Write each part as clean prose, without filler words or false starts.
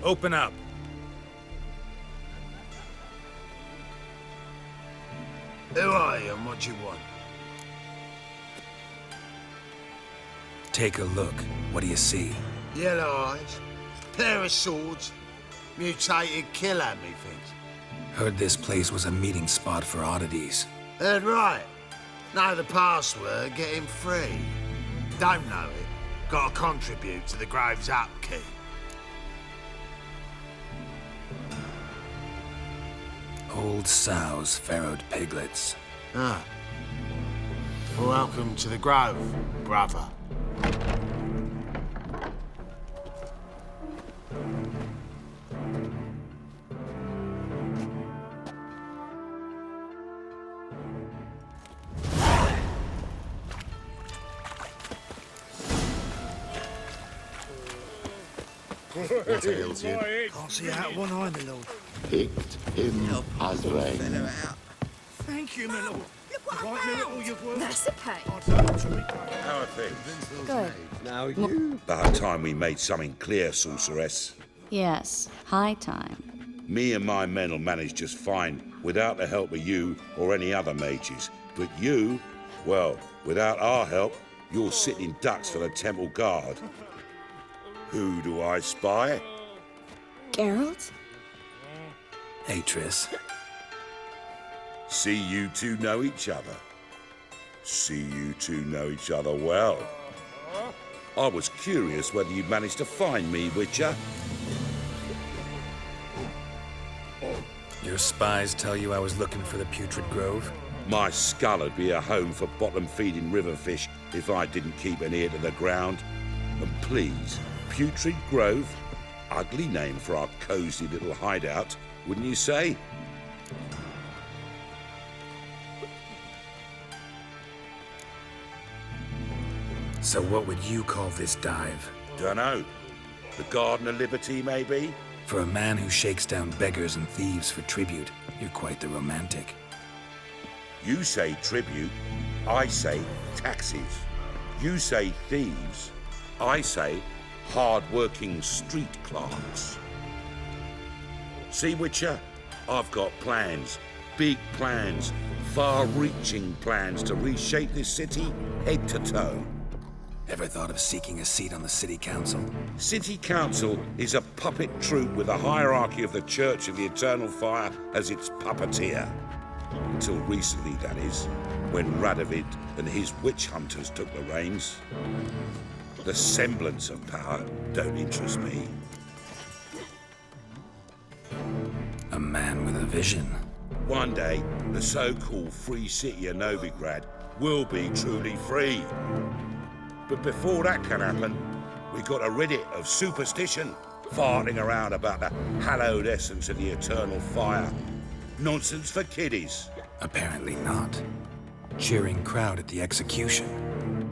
Open up. Who are you and what do you want? Take a look. What do you see? Yellow eyes, pair of swords, mutated killer, methinks. Heard this place was a meeting spot for oddities. Heard right. Know the password, get him free. Don't know it, gotta contribute to the Grove's upkeep. Old sows, farrowed piglets. Ah. Welcome to the Grove, brother. What ails you? Can't see out one eye, my lord. Picked him as rain. Thank you, my lord. Right miracle you've worked. That's okay. How are things? Good. Now you. About time we made something clear, sorceress. Yes, high time. Me and my men will manage just fine without the help of you or any other mages. But you, well, without our help, you're sitting ducks for the temple guard. Who do I spy? Geralt? Atris. See you two know each other. See you two know each other well. I was curious whether you'd managed to find me, Witcher. Your spies tell you I was looking for the Putrid Grove? My skull would be a home for bottom-feeding river fish if I didn't keep an ear to the ground. And please, Putrid Grove? Ugly name for our cosy little hideout, wouldn't you say? So what would you call this dive? Dunno. The Garden of Liberty, maybe? For a man who shakes down beggars and thieves for tribute, you're quite the romantic. You say tribute, I say taxes. You say thieves, I say hard-working street clerks. See, Witcher, I've got plans, big plans, far-reaching plans to reshape this city head to toe. Ever thought of seeking a seat on the city council? City Council is a puppet troupe with a hierarchy of the Church of the Eternal Fire as its puppeteer. Until recently, that is, when Radovid and his witch hunters took the reins. The semblance of power don't interest me. A man with a vision. One day, the so-called free city of Novigrad will be truly free. But before that can happen, we got to rid it of superstition, farting around about the hallowed essence of the eternal fire. Nonsense for kiddies. Apparently not. Cheering crowd at the execution.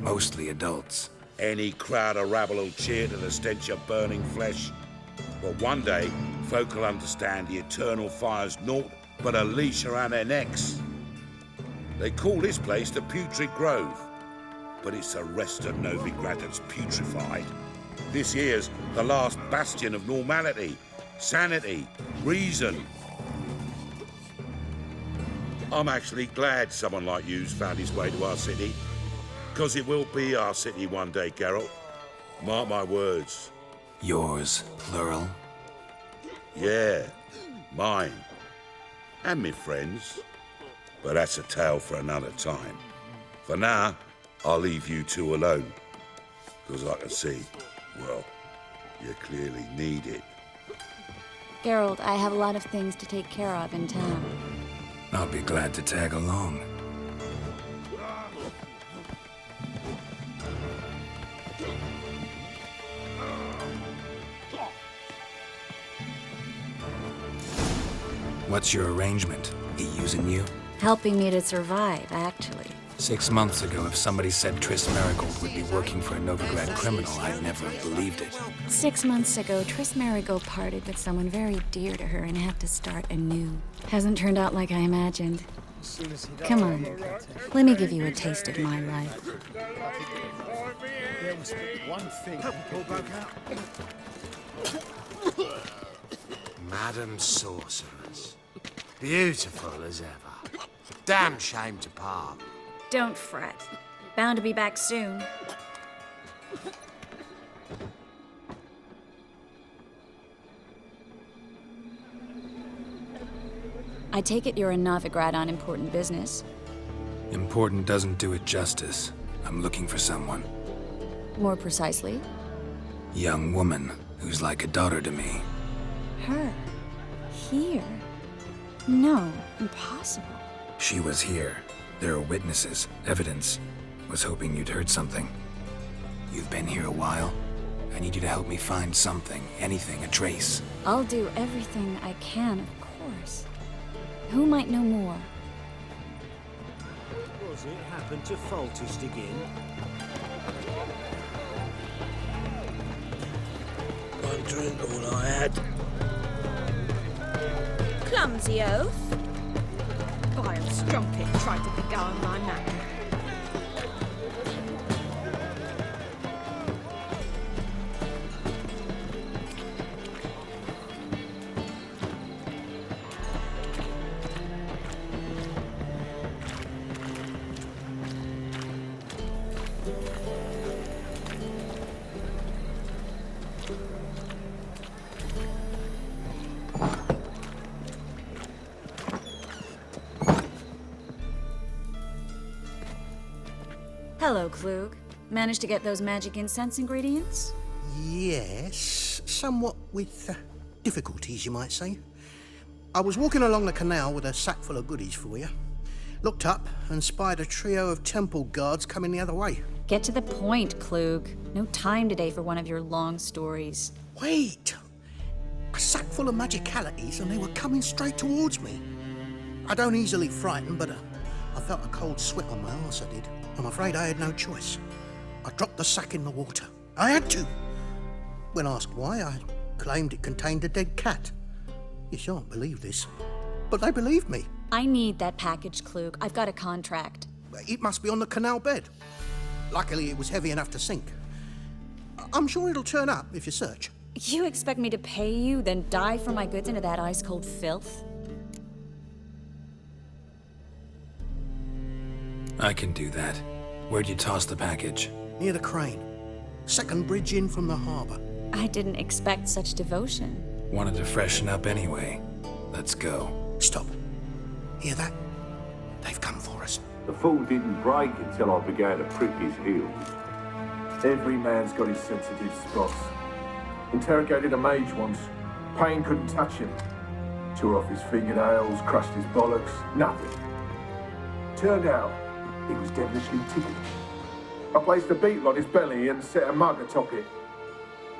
Mostly adults. Any crowd of rabble will cheer to the stench of burning flesh. But one day, folk will understand the eternal fire's naught but a leash around their necks. They call this place the Putrid Grove, but it's the rest of Novigrad that's putrefied. This here's the last bastion of normality, sanity, reason. I'm actually glad someone like you's found his way to our city, because it will be our city one day, Geralt. Mark my words. Yours, plural. Yeah, mine. And me friends. But that's a tale for another time. For now, I'll leave you two alone. Because I can see, well, you clearly need it. Geralt, I have a lot of things to take care of in town. I'll be glad to tag along. What's your arrangement? He using you? Helping me to survive, actually. 6 months ago, if somebody said Triss Marigold would be working for a Novigrad criminal, I'd never have believed it. 6 months ago, Triss Marigold parted with someone very dear to her and had to start anew. Hasn't turned out like I imagined. Come on, let me give you a taste of my life. There was one thing people broke out. Madam Sorceress. Beautiful as ever. Damn shame to part. Don't fret. Bound to be back soon. I take it you're a Novigrad on important business. Important doesn't do it justice. I'm looking for someone. More precisely, Young woman who's like a daughter to me. her. Here. No, impossible. She was here. There are witnesses, evidence. Was hoping you'd heard something. You've been here a while. I need you to help me find something, anything, a trace. I'll do everything I can, of course. Who might know more? Was it happened to Faltist again? One drink, all I had. Clumsy oaf. Vile strumpet tried to beguile my man. Hello, Klug. Managed to get those magic incense ingredients? Yes, somewhat with difficulties, you might say. I was walking along the canal with a sack full of goodies for you. Looked up and spied a trio of temple guards coming the other way. Get to the point, Klug. No time today for one of your long stories. Wait! A sack full of magicalities and they were coming straight towards me. I don't easily frighten, but I felt a cold sweat on my arse, I did. I'm afraid I had no choice. I dropped the sack in the water. I had to. When asked why, I claimed it contained a dead cat. You shan't believe this, but they believed me. I need that package, Klug. I've got a contract. It must be on the canal bed. Luckily, it was heavy enough to sink. I'm sure it'll turn up if you search. You expect me to pay you, then dive for my goods into that ice-cold filth? I can do that. Where'd you toss the package? Near the crane. Second bridge in from the harbour. I didn't expect such devotion. Wanted to freshen up anyway. Let's go. Stop. Hear that? They've come for us. The fall didn't break until I began to prick his heels. Every man's got his sensitive spots. Interrogated a mage once. Pain couldn't touch him. Tore off his fingernails, crushed his bollocks, nothing. Turned out, he was devilishly ticklish. I placed a beetle on his belly and set a mug atop it.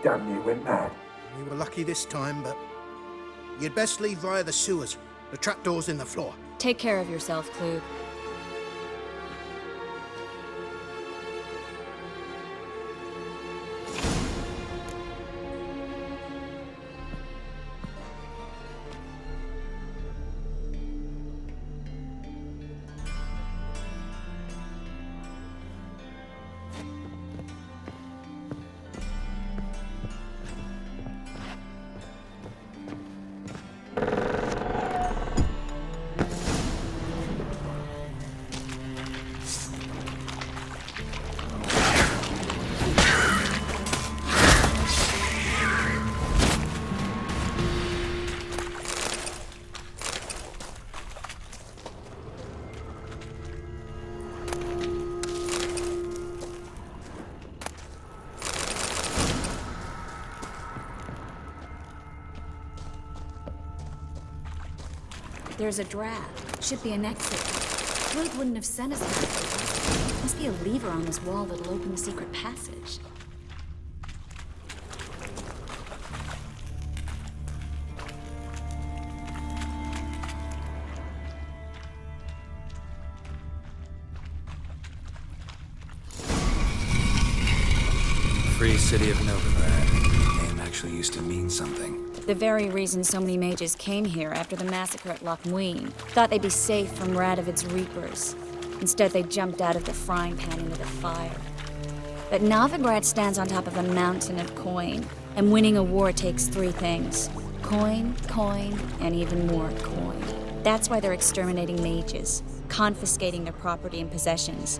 Damn near went mad. We were lucky this time, but you'd best leave via the sewers. The trapdoor's in the floor. Take care of yourself, Klug. There's a draft. Should be an exit. Klug wouldn't have sent us here. Must be a lever on this wall that'll open the secret passage. Free city of Novigrad. The name actually used to mean something. The very reason so many mages came here after the massacre at Loch Muin. Thought they'd be safe from Radovid's reapers. Instead, they jumped out of the frying pan into the fire. But Novigrad stands on top of a mountain of coin, and winning a war takes three things. Coin, coin, and even more coin. That's why they're exterminating mages, confiscating their property and possessions.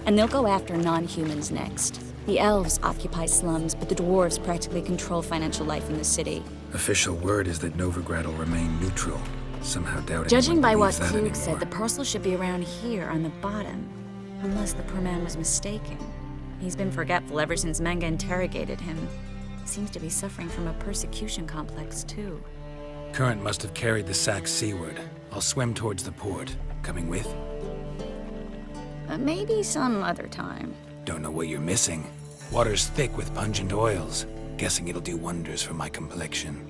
And they'll go after non-humans next. The elves occupy slums, but the dwarves practically control financial life in the city. Official word is that Novigrad will remain neutral. Somehow doubt Judging anyone by what believes that Klug anymore. said, the parcel should be around here on the bottom. Unless the poor man was mistaken. He's been forgetful ever since Manga interrogated him. Seems to be suffering from a persecution complex, too. Current must have carried the sack seaward. I'll swim towards the port. Coming with? Maybe some other time. Don't know what you're missing. Water's thick with pungent oils. Guessing it'll do wonders for my complexion.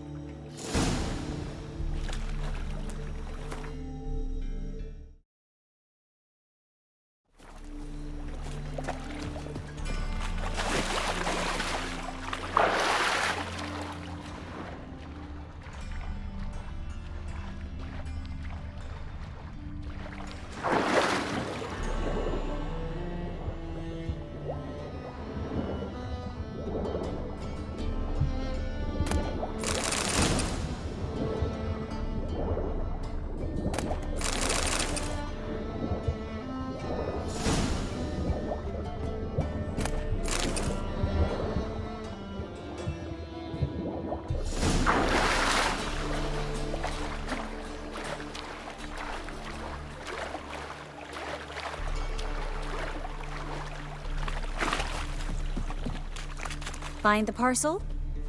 Find the parcel?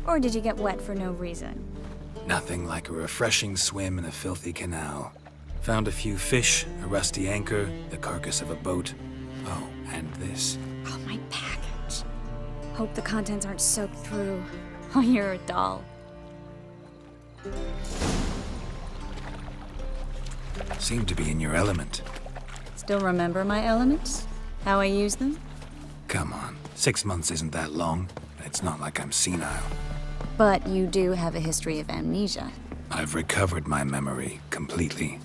Or did you get wet for no reason? Nothing like a refreshing swim in a filthy canal. Found a few fish, a rusty anchor, the carcass of a boat. Oh, and this. Oh, my package. Hope the contents aren't soaked through. Oh, you're a doll. Seem to be in your element. Still remember my elements? How I use them? Come on, 6 months isn't that long. It's not like I'm senile. But you do have a history of amnesia. I've recovered my memory completely.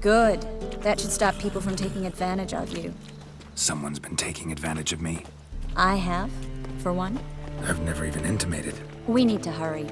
Good. That should stop people from taking advantage of you. Someone's been taking advantage of me. I have, for one. I've never even intimated. We need to hurry.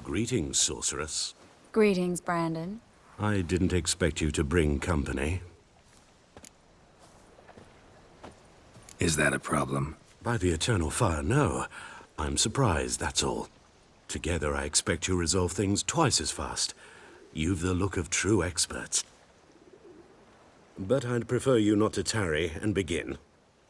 Greetings, sorceress. Greetings, Brandon. I didn't expect you to bring company. Is that a problem? By the eternal fire, no. I'm surprised, that's all. Together, I expect you resolve things twice as fast. You've the look of true experts. But I'd prefer you not to tarry and begin.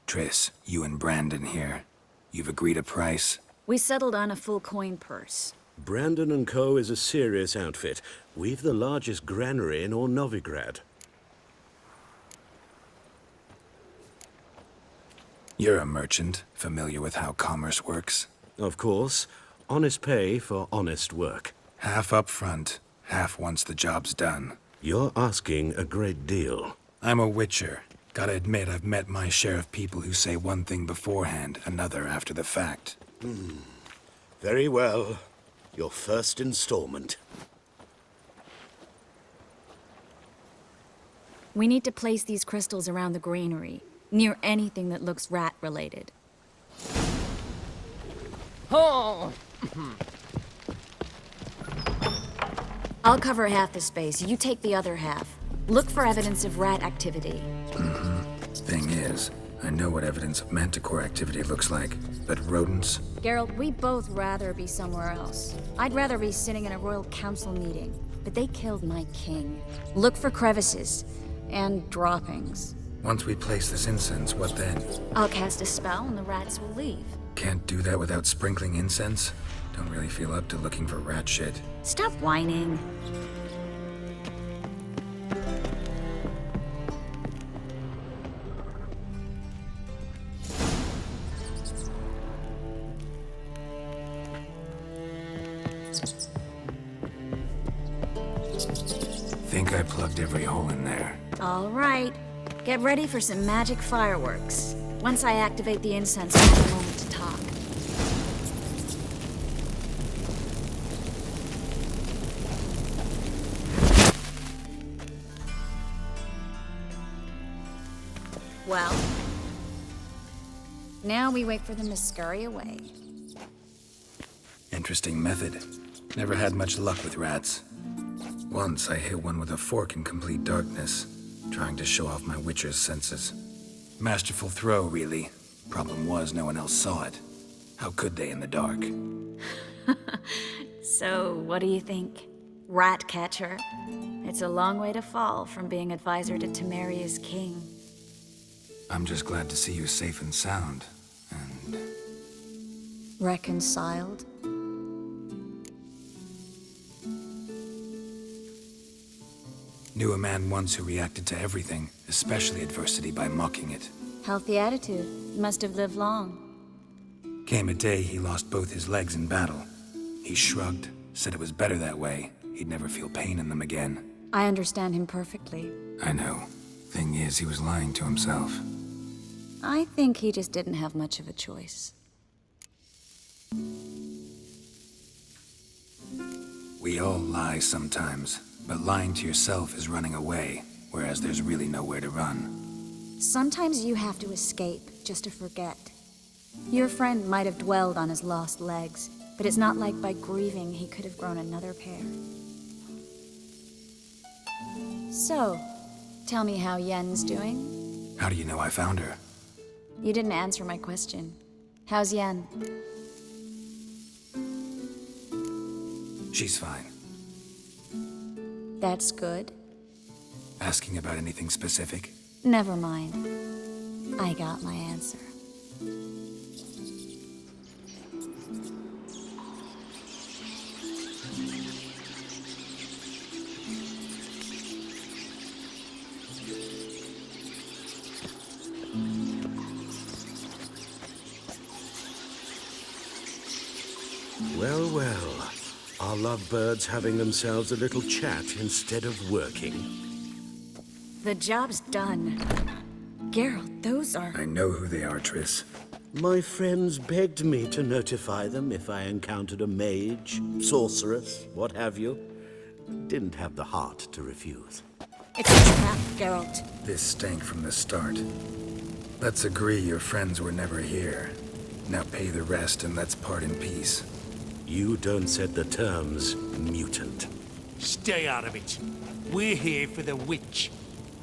Triss, you and Brandon here. You've agreed a price? We settled on a full coin purse. Brandon & Co. is a serious outfit. We've the largest granary in all Novigrad. You're a merchant, familiar with how commerce works. Of course. Honest pay for honest work. Half up front, half once the job's done. You're asking a great deal. I'm a witcher. Gotta admit, I've met my share of people who say one thing beforehand, another after the fact. Very well. Your first installment. We need to place these crystals around the granary, near anything that looks rat-related. Oh! I'll cover half the space, you take the other half. Look for evidence of rat activity. Thing is, I know what evidence of manticore activity looks like, but rodents? Geralt, we both rather be somewhere else. I'd rather be sitting in a royal council meeting, but they killed my king. Look for crevices and droppings. Once we place this incense, what then? I'll cast a spell and the rats will leave. Can't do that without sprinkling incense? Don't really feel up to looking for rat shit. Stop whining. plugged every hole in there. All right. Get ready for some magic fireworks. Once I activate the incense, we'll have a moment to talk. Well, now we wait for them to scurry away. Interesting method. Never had much luck with rats. Once I hit one with a fork in complete darkness, trying to show off my witcher's senses. Masterful throw, really. Problem was, no one else saw it. How could they in the dark? So, what do you think? Rat catcher? It's a long way to fall from being advisor to Temeria's king. I'm just glad to see you safe and sound, and... Reconciled? Knew a man once who reacted to everything, especially adversity, by mocking it. Healthy attitude. Must have lived long. Came a day he lost both his legs in battle. He shrugged, said it was better that way. He'd never feel pain in them again. I understand him perfectly. I know. Thing is, he was lying to himself. I think he just didn't have much of a choice. We all lie sometimes, but lying to yourself is running away, whereas there's really nowhere to run. Sometimes you have to escape, just to forget. Your friend might have dwelled on his lost legs, but it's not like by grieving he could have grown another pair. So, tell me how Yen's doing? How do you know I found her? You didn't answer my question. How's Yen? She's fine. That's good. Asking about anything specific? Never mind. I got my answer. Well, well. Our lovebirds having themselves a little chat instead of working. The job's done. Geralt, those are... I know who they are, Triss. My friends begged me to notify them if I encountered a mage, sorceress, what have you. Didn't have the heart to refuse. It's a trap, Geralt. This stank from the start. Let's agree your friends were never here. Now pay the rest and let's part in peace. You don't set the terms, mutant. Stay out of it. We're here for the witch.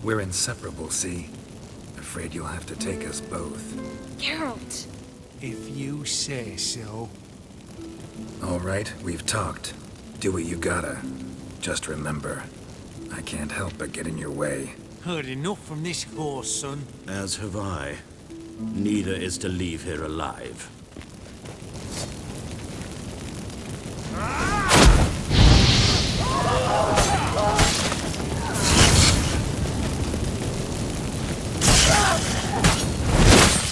We're inseparable, see? Afraid you'll have to take us both. Geralt! If you say so. All right, we've talked. Do what you gotta. Just remember, I can't help but get in your way. Heard enough from this horse, son. As have I. Neither is to leave here alive.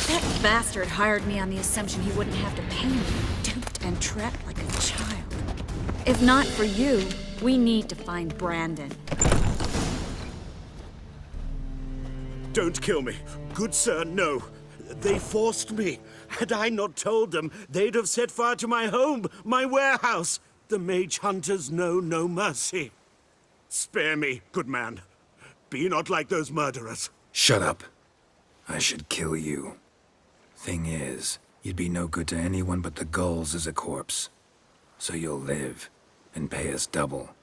That bastard hired me on the assumption he wouldn't have to pay me, duped and trapped like a child. If not for you, we need to find Brandon. Don't kill me. Good sir, no. They forced me. Had I not told them, they'd have set fire to my home, my warehouse. The mage hunters know no mercy. Spare me, good man. Be not like those murderers. Shut up. I should kill you. Thing is, you'd be no good to anyone but the gulls as a corpse. So you'll live and pay us double.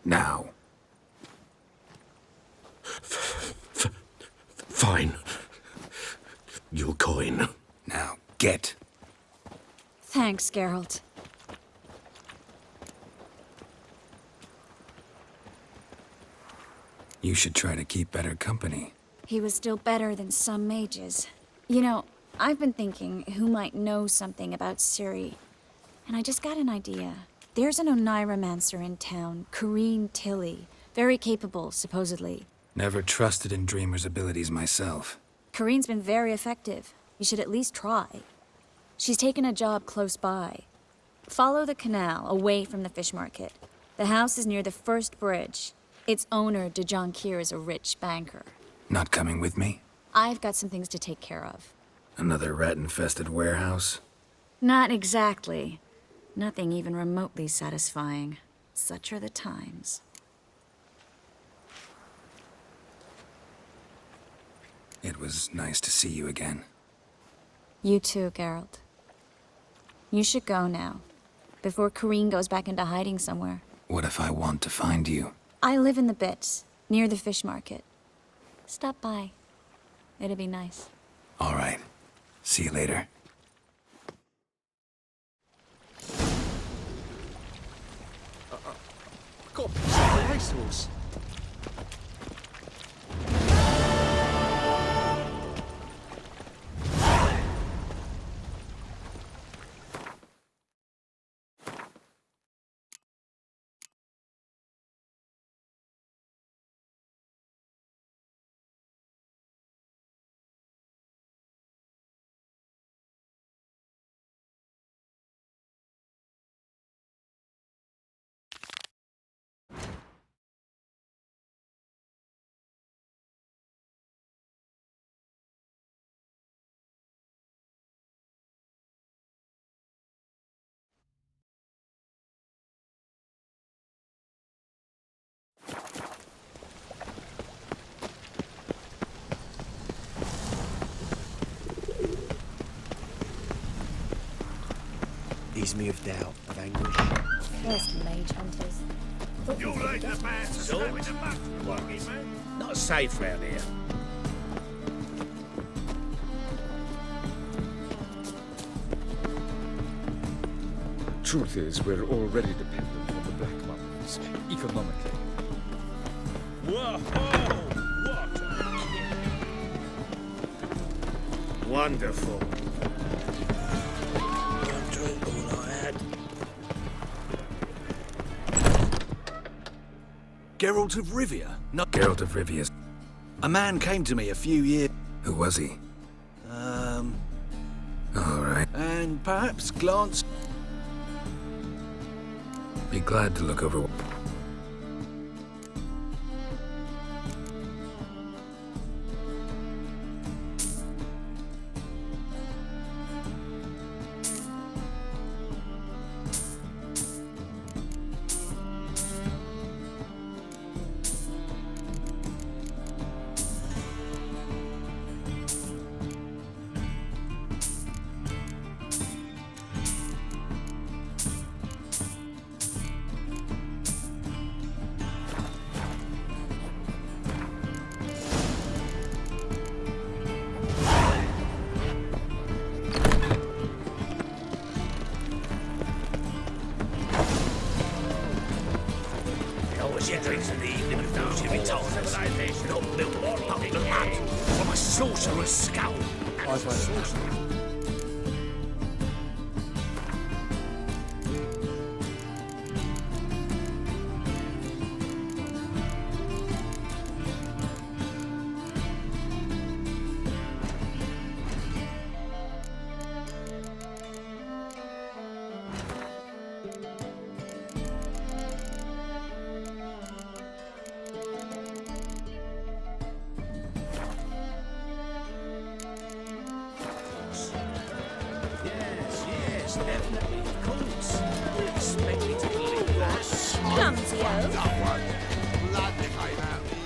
Now. Fine. You'll coin. Now, get. Thanks, Geralt. You should try to keep better company. He was still better than some mages. You know, I've been thinking who might know something about Ciri. And I just got an idea. There's an Oneiromancer in town, Corrine Tilly. Very capable, supposedly. Never trusted in Dreamer's abilities myself. Corrine's been very effective. You should at least try. She's taken a job close by. Follow the canal, away from the fish market. The house is near the first bridge. Its owner, DeJohn Kier, is a rich banker. Not coming with me? I've got some things to take care of. Another rat-infested warehouse? Not exactly. Nothing even remotely satisfying. Such are the times. It was nice to see you again. You too, Geralt. You should go now, before Kareen goes back into hiding somewhere. What if I want to find you? I live in the Bits, near the fish market. Stop by. It'd be nice. All right. See you later. Got a racehorse. Ease me of doubt, of anguish. Where's the mage hunters? You like the man to stay with the master working, man? Not safe round here. Truth is, we're already dependent on the Black Mountains, economically. Whoa! What a kid! Wonderful. I'll drink all I had. Geralt of Rivia? Not Geralt of Rivia. a man came to me a few years. Who was he? All right. And perhaps glanced. Be glad to look over. She drinks in the evening before she retires. Civilization of milk up the blood from a sorcerer's skull. Yes, definitely. Of course. We expect me to believe that. Clumsy oaf. That one. Blood came out here.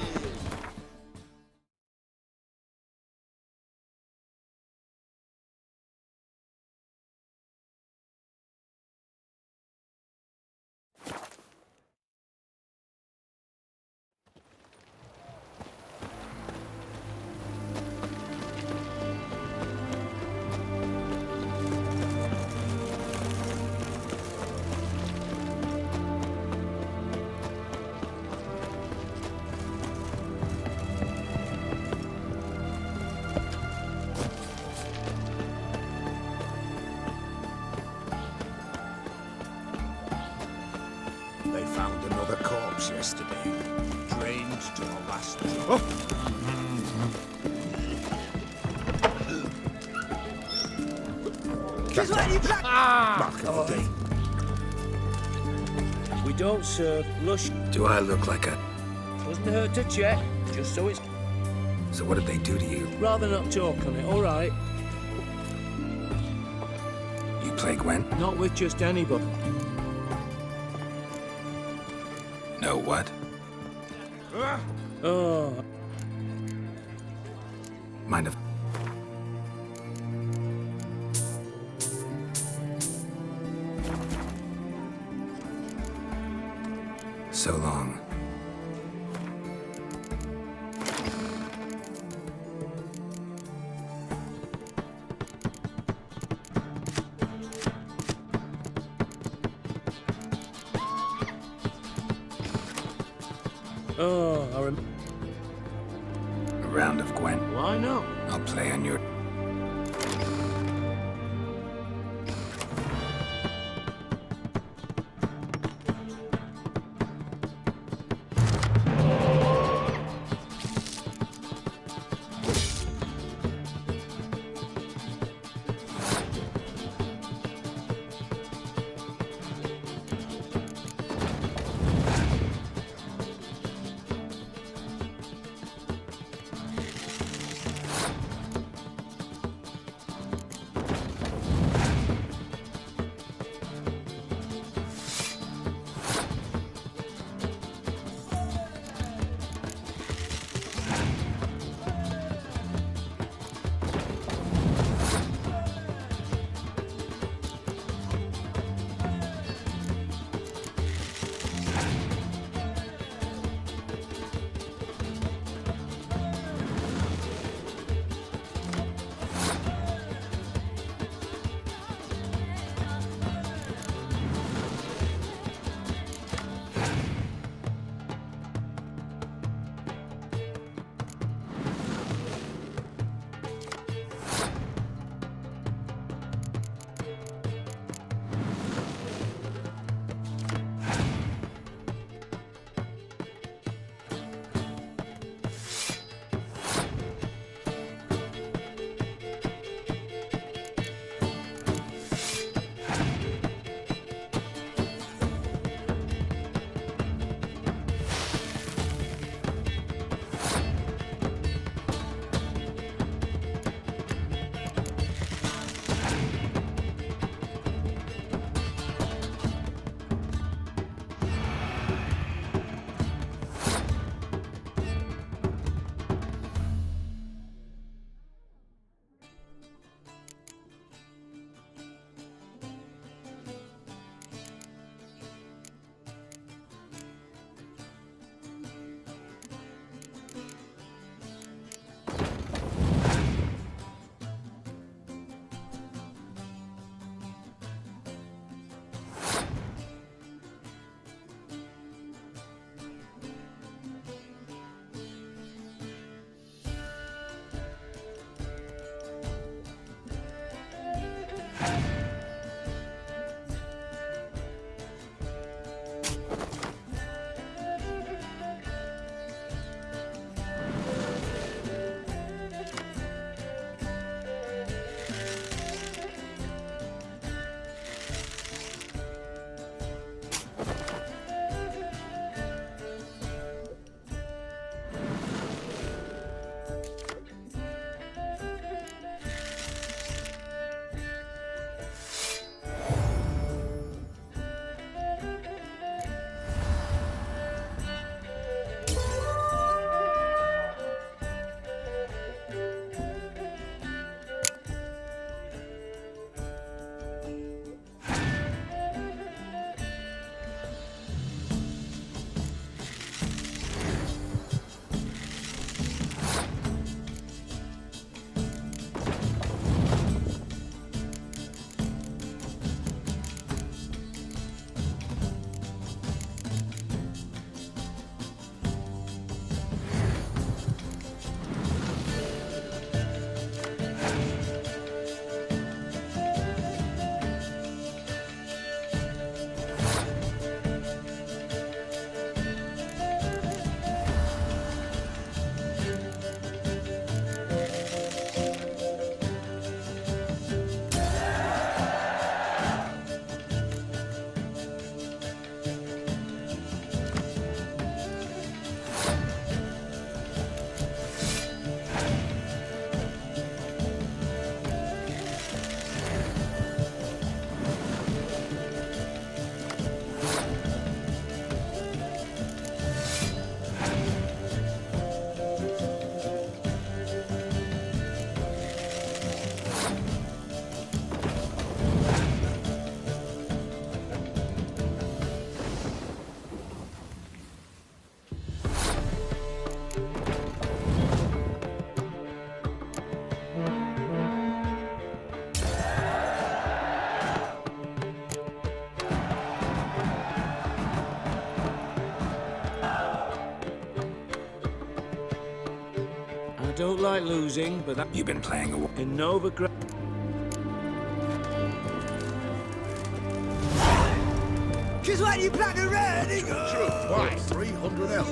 They found another corpse yesterday, drained to the last drop. Mark of the day. We don't serve lush. Do I look like a... to hurt to check, just so it's... So what did they do to you? Rather not talk on it, all right? You play Gwen? Not with just anybody. No what? Oh, Mind if... So long. I remember. A round of Gwen. Why not? I'll play on your... I don't like losing, but that... You've been playing a... In Novigrad... Just when you plan to run, Why? 300 elks.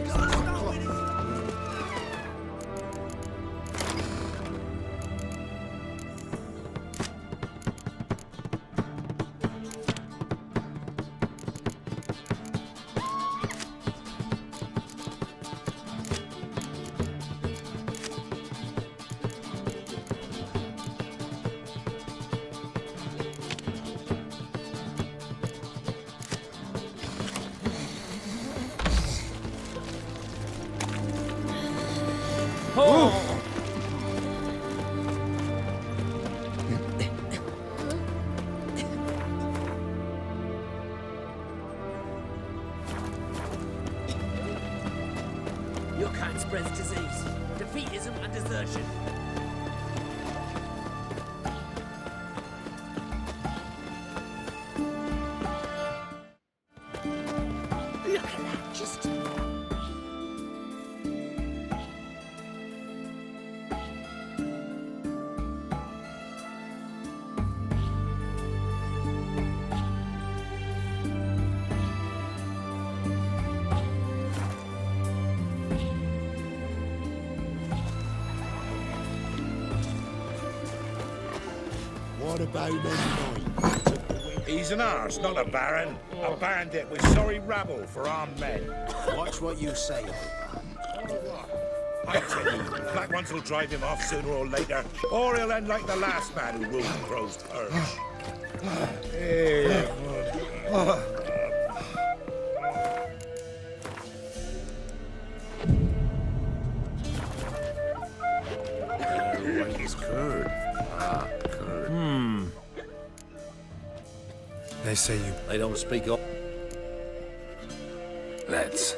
Your kind spreads disease, defeatism and desertion. Look at that, just... What about them? He's an arse, not a baron. A bandit with sorry rabble for armed men. Watch what you say. I tell you, Black Ones will drive him off sooner or later, or he'll end like the last man who ruled Crow's Perch. What is curd? Ah, curd. They say you... They don't speak up. Let's.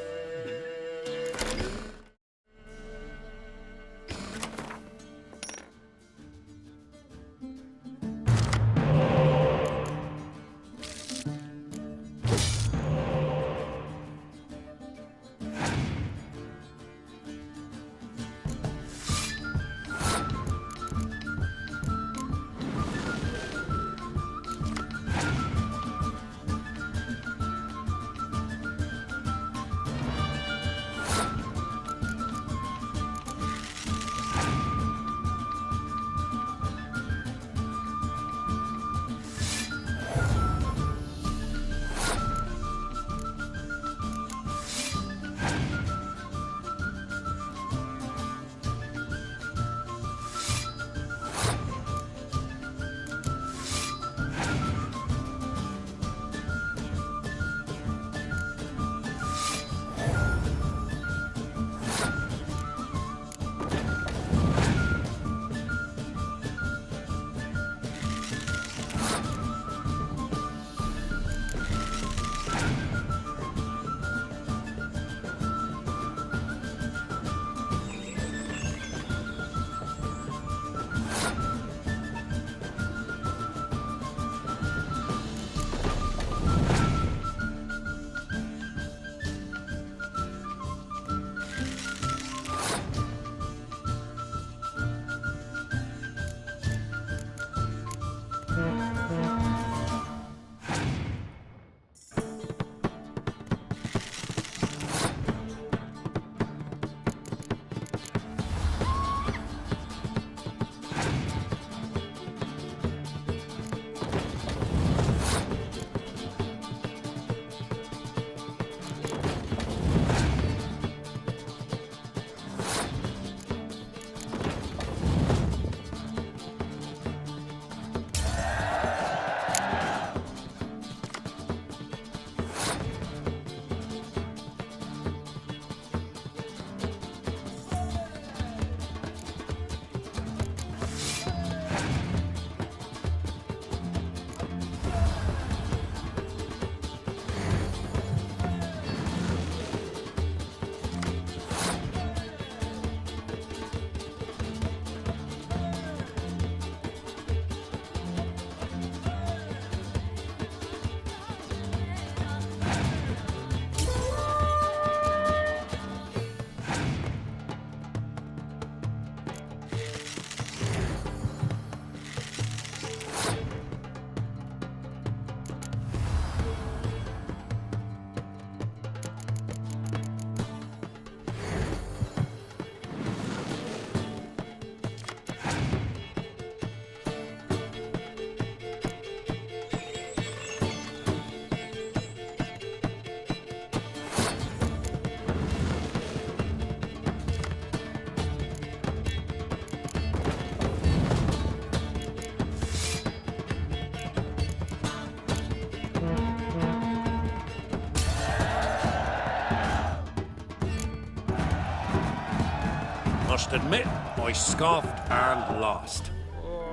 Must admit, I scoffed and lost.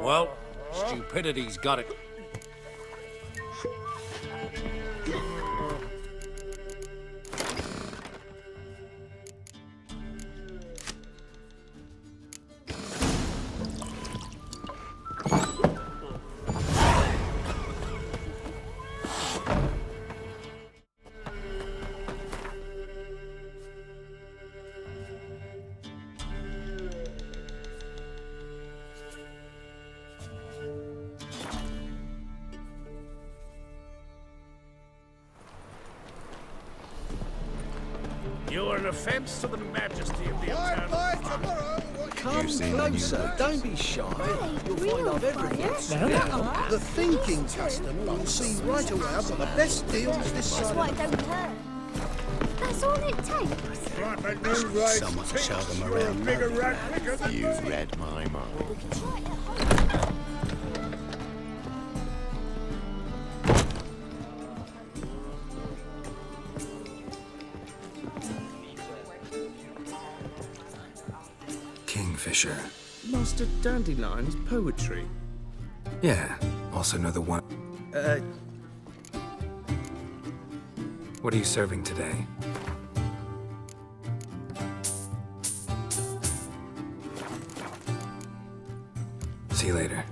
Well, stupidity's got it. You're an offence to the majesty of the eternal. Come closer, don't be shy. You'll find I've everything. Now, the thinking customer will see right away I've got the best deals this side. Why don't hurt? That's all it takes. Someone show them around. You read my mind. Kingfisher. Master Dandelion's poetry. Yeah, also know the one. What are you serving today? See you later.